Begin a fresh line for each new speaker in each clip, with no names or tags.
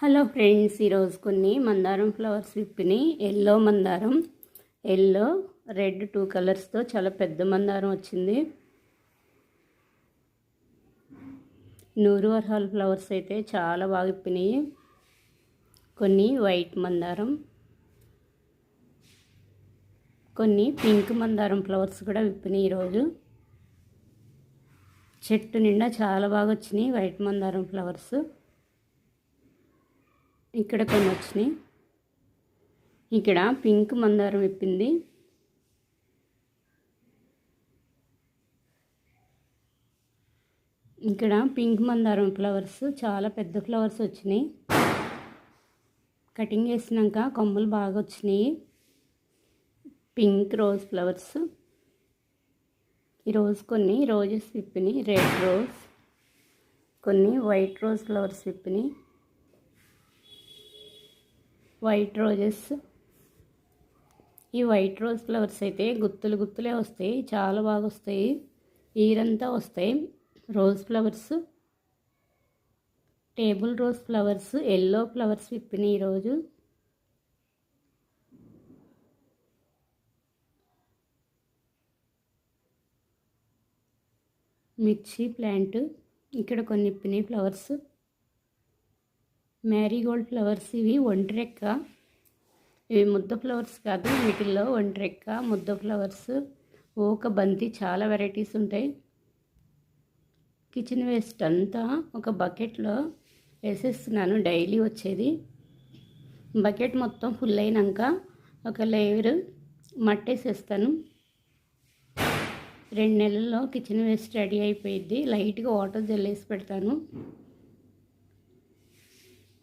Hello friends, ఈరోజు కొన్ని మందారం ఫ్లవర్స్ విప్పిని. ఎల్లో మందారం, ఎల్లో రెడ్ 2 కలర్స్తో చాలా పెద్ద మందారం వచ్చింది. నూరు వరహాల ఫ్లవర్స్ అయితే చాలా బాగా విప్పినాయి. కొన్ని వైట్ మందారం, కొన్ని పింక్ మందారం ఫ్లవర్స్ కూడా విప్పినాయి. ఈరోజు చెట్టు నిండా చాలా బాగా వచ్చినాయి వైట్ మందారం ఫ్లవర్స్. ఇక్కడ కొన్ని వచ్చినాయి. ఇక్కడ పింక్ మందారం విప్పింది. ఇక్కడ పింక్ మందారం ఫ్లవర్స్ చాలా పెద్ద ఫ్లవర్స్ వచ్చినాయి. కటింగ్ చేసినాక కొమ్మలు బాగా వచ్చినాయి. Pink rose flowers. ఈరోజు కొన్ని రోజెస్ విప్పినాయి. రెడ్ రోజ్, కొన్ని వైట్ రోజ్ ఫ్లవర్స్ విప్పినాయి. White roses. ఈ వైట్ రోజ్ ఫ్లవర్స్ అయితే గుత్తులు గుత్తులే వస్తాయి, చాలా బాగా వస్తాయి. ఈరంతా వస్తాయి. Rose flowers, table rose flowers, yellow flowers విప్పినాయి ఈరోజు. మిర్చి ప్లాంట్. ఇక్కడ కొన్ని విప్పినాయి ఫ్లవర్స్. మ్యారీగోల్డ్ ఫ్లవర్స్. ఇవి ఒంటిరెక్క. ఇవి ముద్ద ఫ్లవర్స్ కాదు, వీటిల్లో ఒంటిరెక్క, ముద్ద ఫ్లవర్స్, ఓక బంతి, చాలా వెరైటీస్ ఉంటాయి. కిచెన్ వేస్ట్ అంతా ఒక బకెట్లో వేసేస్తున్నాను, డైలీ వచ్చేది. బకెట్ మొత్తం ఫుల్ అయినాక ఒక లేయర్ మట్టేసేస్తాను. 2 నెలల్లో కిచెన్ వేస్ట్ రెడీ అయిపోయిద్ది. లైట్గా వాటర్ జల్లేసి పెడతాను.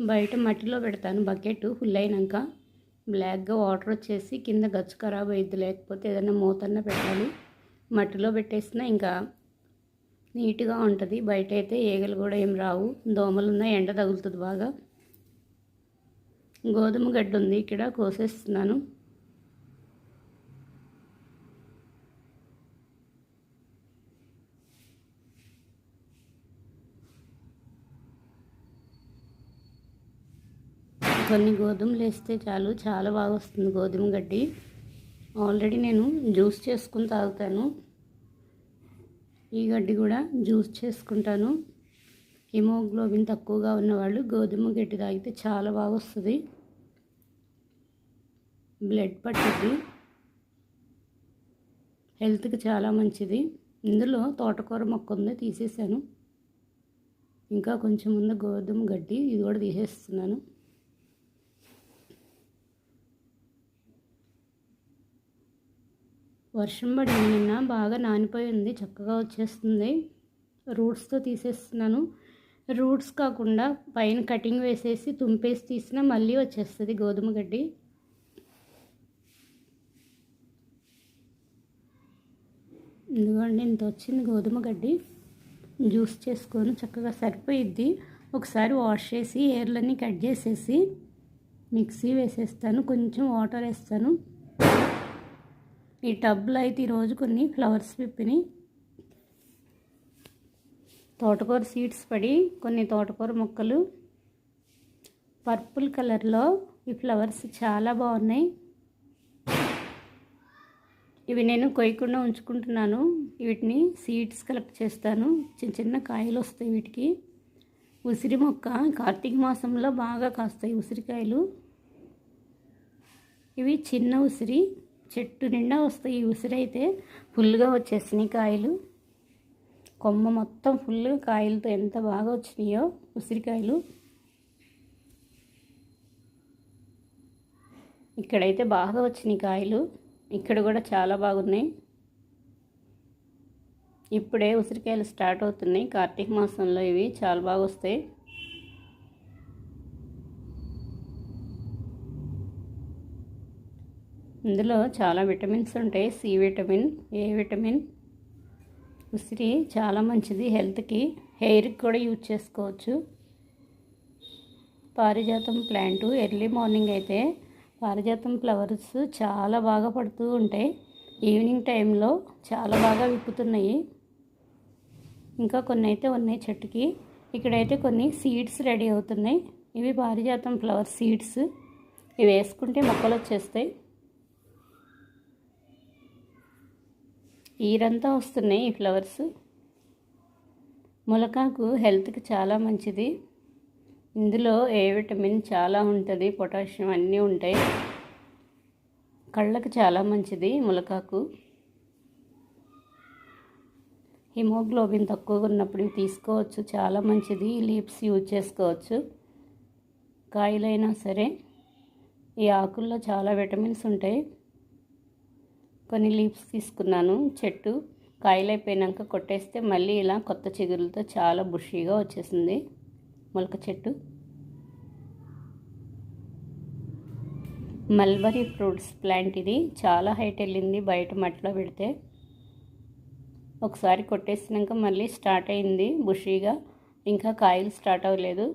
బయట మట్టిలో పెడతాను. బకెట్ ఫుల్ అయినాక బ్లాక్గా వాటర్ వచ్చేసి కింద గచ్చు ఖరాబ్ అయ్యిద్ది. లేకపోతే ఏదైనా మూతన్న పెట్టాలి. మట్టిలో పెట్టేసినా ఇంకా నీట్గా ఉంటుంది. బయట అయితే ఈగలు కూడా ఏం రావు. దోమలు ఉన్న ఎండ తగులుతుంది బాగా. గోధుమ గడ్డి ఉంది, ఇక్కడ కోసేస్తున్నాను. కొన్ని గోధుమలు వేస్తే చాలు, చాలా బాగా వస్తుంది గోధుమ గడ్డి. ఆల్రెడీ నేను జ్యూస్ చేసుకుని తాగుతాను. ఈ గడ్డి కూడా జ్యూస్ చేసుకుంటాను. హిమోగ్లోబిన్ తక్కువగా ఉన్నవాళ్ళు గోధుమ గడ్డి తాగితే చాలా బాగా వస్తుంది. బ్లడ్ పట్టుద్ది, హెల్త్కి చాలా మంచిది. ఇందులో తోటకూర మొక్క ఉంది, తీసేసాను. ఇంకా కొంచెం ఉంది గోధుమ గడ్డి, ఇది కూడా తీసేస్తున్నాను. వర్షం పడింది నిన్న, బాగా నానిపోయి ఉంది, చక్కగా వచ్చేస్తుంది. రూట్స్తో తీసేస్తున్నాను. రూట్స్ కాకుండా పైన కటింగ్ వేసేసి తుంపేసి తీసినా మళ్ళీ వచ్చేస్తుంది గోధుమ గడ్డి. ఎందుకంటే ఇంత వచ్చింది గోధుమ గడ్డి. జ్యూస్ చేసుకొని చక్కగా సరిపోయిద్ది. ఒకసారి వాష్ చేసి ఏర్లన్నీ కట్ చేసేసి మిక్సీ వేసేస్తాను. కొంచెం వాటర్ వేస్తాను. ఈ టబ్లో అయితే ఈరోజు కొన్ని ఫ్లవర్స్ విప్పినాయి. తోటకూర సీడ్స్ పడి కొన్ని తోటకూర మొక్కలు పర్పుల్ కలర్లో ఈ ఫ్లవర్స్ చాలా బాగున్నాయి. ఇవి నేను కొయ్యకుండా ఉంచుకుంటున్నాను. వీటిని సీడ్స్ కలెక్ట్ చేస్తాను. చిన్న చిన్న కాయలు వస్తాయి వీటికి. ఉసిరి మొక్క కార్తీక మాసంలో బాగా కాస్తాయి ఉసిరికాయలు. ఇవి చిన్న ఉసిరి, చెట్టు నిండా వస్తాయి. ఈ ఉసిరి అయితే ఫుల్గా వచ్చేసినాయి కాయలు. కొమ్మ మొత్తం ఫుల్గా కాయలతో ఎంత బాగా వచ్చినాయో ఉసిరికాయలు. ఇక్కడైతే బాగా వచ్చినాయి కాయలు. ఇక్కడ కూడా చాలా బాగున్నాయి. ఇప్పుడే ఉసిరికాయలు స్టార్ట్ అవుతున్నాయి కార్తీక మాసంలో. ఇవి చాలా బాగా వస్తాయి. ఇందులో చాలా విటమిన్స్ ఉంటాయి. C vitamin, A vitamin. ఉసిరి చాలా మంచిది హెల్త్కి. హెయిర్కి కూడా యూజ్ చేసుకోవచ్చు. పారిజాతం ప్లాంటు ఎర్లీ మార్నింగ్ అయితే పారిజాతం ఫ్లవర్స్ చాలా బాగా పడుతూ ఉంటాయి. ఈవినింగ్ టైంలో చాలా బాగా విప్పుతున్నాయి. ఇంకా కొన్ని అయితే ఉన్నాయి చెట్టుకి. ఇక్కడైతే కొన్ని సీడ్స్ రెడీ అవుతున్నాయి. ఇవి పారిజాతం ఫ్లవర్ సీడ్స్. ఇవి వేసుకుంటే మొక్కలు వచ్చేస్తాయి. ఈరంతా వస్తున్నాయి ఈ ఫ్లవర్స్. ములకాకు హెల్త్కి చాలా మంచిది. ఇందులో ఏ విటమిన్ చాలా ఉంటుంది, పొటాషియం అన్నీ ఉంటాయి. కళ్ళకు చాలా మంచిది ములకాకు. హిమోగ్లోబిన్ తక్కువగా ఉన్నప్పుడు ఇవి తీసుకోవచ్చు, చాలా మంచిది. లీవ్స్ యూజ్ చేసుకోవచ్చు. కాయలైనా సరే ఈ ఆకుల్లో చాలా విటమిన్స్ ఉంటాయి. కొన్ని లీవ్స్ తీసుకున్నాను. చెట్టు కాయలైపోయినాక కొట్టేస్తే మళ్ళీ ఇలా కొత్త చిగురులతో చాలా బుషీగా వచ్చేసింది మొలక చెట్టు. మల్బరీ ఫ్రూట్స్ ప్లాంట్ ఇది. చాలా హైట్ వెళ్ళింది బయట మట్టిలో పెడితే. ఒకసారి కొట్టేసినాక మళ్ళీ స్టార్ట్ అయింది బుషీగా. ఇంకా కాయలు స్టార్ట్ అవ్వలేదు.